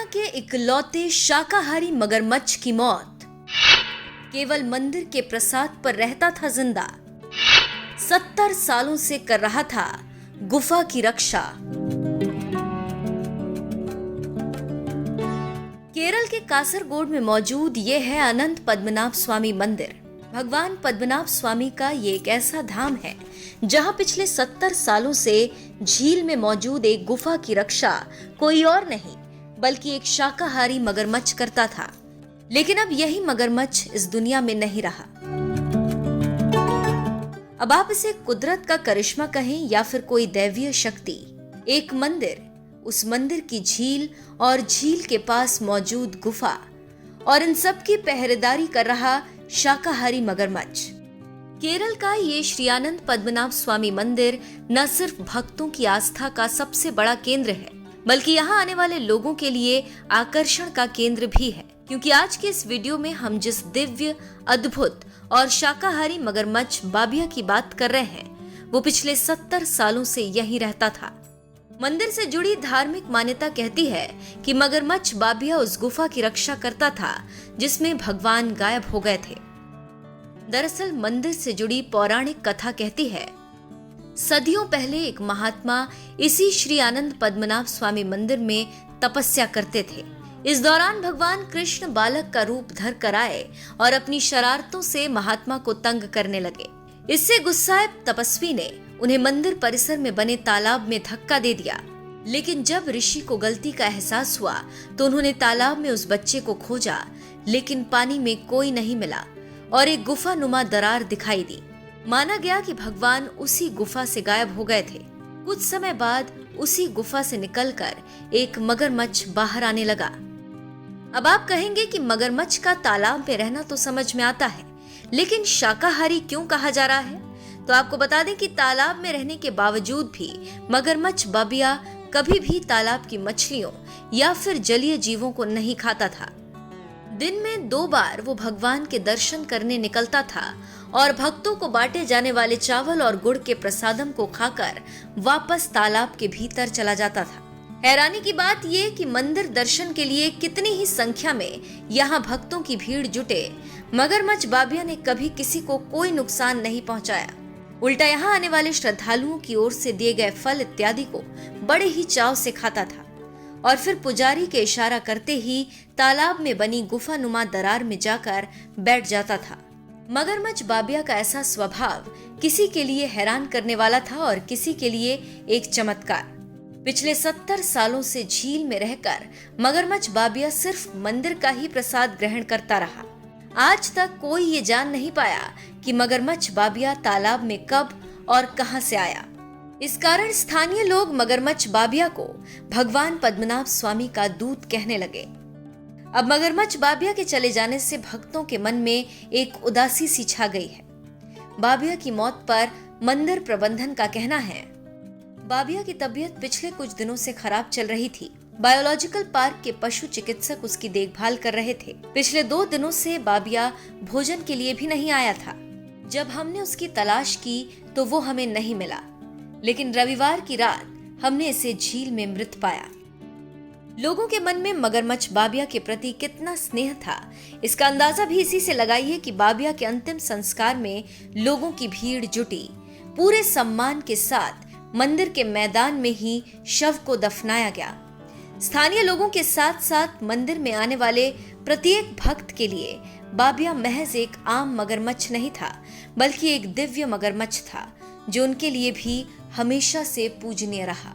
दुनिया के इकलौते शाकाहारी मगरमच्छ की मौत। केवल मंदिर के प्रसाद पर रहता था जिंदा। 70 सालों से कर रहा था गुफा की रक्षा। केरल के कासरगोड में मौजूद ये है अनंत पद्मनाभ स्वामी मंदिर। भगवान पद्मनाभ स्वामी का ये एक ऐसा धाम है जहां पिछले 70 सालों से झील में मौजूद एक गुफा की रक्षा कोई और नहीं बल्कि एक शाकाहारी मगरमच्छ करता था। लेकिन अब यही मगरमच्छ इस दुनिया में नहीं रहा। अब आप इसे कुदरत का करिश्मा कहें या फिर कोई दैवीय शक्ति, एक मंदिर, उस मंदिर की झील और झील के पास मौजूद गुफा और इन सब की पहरेदारी कर रहा शाकाहारी मगरमच्छ। केरल का ये श्री अनंत पद्मनाभ स्वामी मंदिर न सिर्फ भक्तों की आस्था का सबसे बड़ा केंद्र है बल्कि यहाँ आने वाले लोगों के लिए आकर्षण का केंद्र भी है। क्योंकि आज के इस वीडियो में हम जिस दिव्य, अद्भुत और शाकाहारी मगरमच्छ बाबिया की बात कर रहे हैं वो पिछले 70 सालों से यहीं रहता था। मंदिर से जुड़ी धार्मिक मान्यता कहती है कि मगरमच्छ बाबिया उस गुफा की रक्षा करता था जिसमें भगवान गायब हो गए थे। दरअसल मंदिर से जुड़ी पौराणिक कथा कहती है सदियों पहले एक महात्मा इसी श्री आनंद पद्मनाभ स्वामी मंदिर में तपस्या करते थे। इस दौरान भगवान कृष्ण बालक का रूप धर कर आए और अपनी शरारतों से महात्मा को तंग करने लगे। इससे गुस्साए तपस्वी ने उन्हें मंदिर परिसर में बने तालाब में धक्का दे दिया। लेकिन जब ऋषि को गलती का एहसास हुआ तो उन्होंने तालाब में उस बच्चे को खोजा, लेकिन पानी में कोई नहीं मिला और एक गुफा नुमा दरार दिखाई दी। माना गया कि भगवान उसी गुफा से गायब हो गए थे। कुछ समय बाद उसी गुफा से निकलकर एक मगरमच्छ बाहर आने लगा। अब आप कहेंगे कि मगरमच्छ का तालाब में रहना तो समझ में आता है, लेकिन शाकाहारी क्यों कहा जा रहा है? तो आपको बता दें कि तालाब में रहने के बावजूद भी मगरमच्छ बाबिया कभी भी तालाब की मछलियों या फिर जलीय जीवों को नहीं खाता था। दिन में 2 बार वो भगवान के दर्शन करने निकलता था और भक्तों को बांटे जाने वाले चावल और गुड़ के प्रसादम को खाकर वापस तालाब के भीतर चला जाता था। हैरानी की बात ये कि मंदिर दर्शन के लिए कितनी ही संख्या में यहाँ भक्तों की भीड़ जुटे, मगरमच्छ बाबिया ने कभी किसी को कोई नुकसान नहीं पहुंचाया। उल्टा यहाँ आने वाले श्रद्धालुओं की ओर से दिए गए फल इत्यादि को बड़े ही चाव से खाता था और फिर पुजारी के इशारा करते ही तालाब में बनी गुफा नुमा दरार में जाकर बैठ जाता था। मगरमच्छ बाबिया का ऐसा स्वभाव किसी के लिए हैरान करने वाला था और किसी के लिए एक चमत्कार। पिछले 70 सालों से झील में रहकर मगरमच्छ बाबिया सिर्फ मंदिर का ही प्रसाद ग्रहण करता रहा। आज तक कोई ये जान नहीं पाया कि मगरमच्छ बाबिया तालाब में कब और कहां से आया। इस कारण स्थानीय लोग मगरमच्छ बाबिया को भगवान पद्मनाभ स्वामी का दूत कहने लगे। अब मगरमच्छ बाबिया के चले जाने से भक्तों के मन में एक उदासी सी छा गई है। बाबिया की मौत पर मंदिर प्रबंधन का कहना है बाबिया की तबीयत पिछले कुछ दिनों से खराब चल रही थी। बायोलॉजिकल पार्क के पशु चिकित्सक उसकी देखभाल कर रहे थे। पिछले 2 दिनों से बाबिया भोजन के लिए भी नहीं आया था। जब हमने उसकी तलाश की तो वो हमें नहीं मिला, लेकिन रविवार की रात हमने इसे झील में मृत पाया। लोगों के मन में मगरमच्छ बाबिया के प्रति कितना स्नेह था, इसका अंदाजा भी इसी से लगाइए कि बाबिया के अंतिम संस्कार में लोगों की भीड़ जुटी। पूरे सम्मान के साथ मंदिर के मैदान में ही शव को दफनाया गया। स्थानीय लोगों के साथ साथ मंदिर में आने वाले प्रत्येक भक्त के लिए बाबिया महज एक आम मगरमच्छ नहीं था बल्कि एक दिव्य मगरमच्छ था जो उनके लिए भी हमेशा से पूजनीय रहा।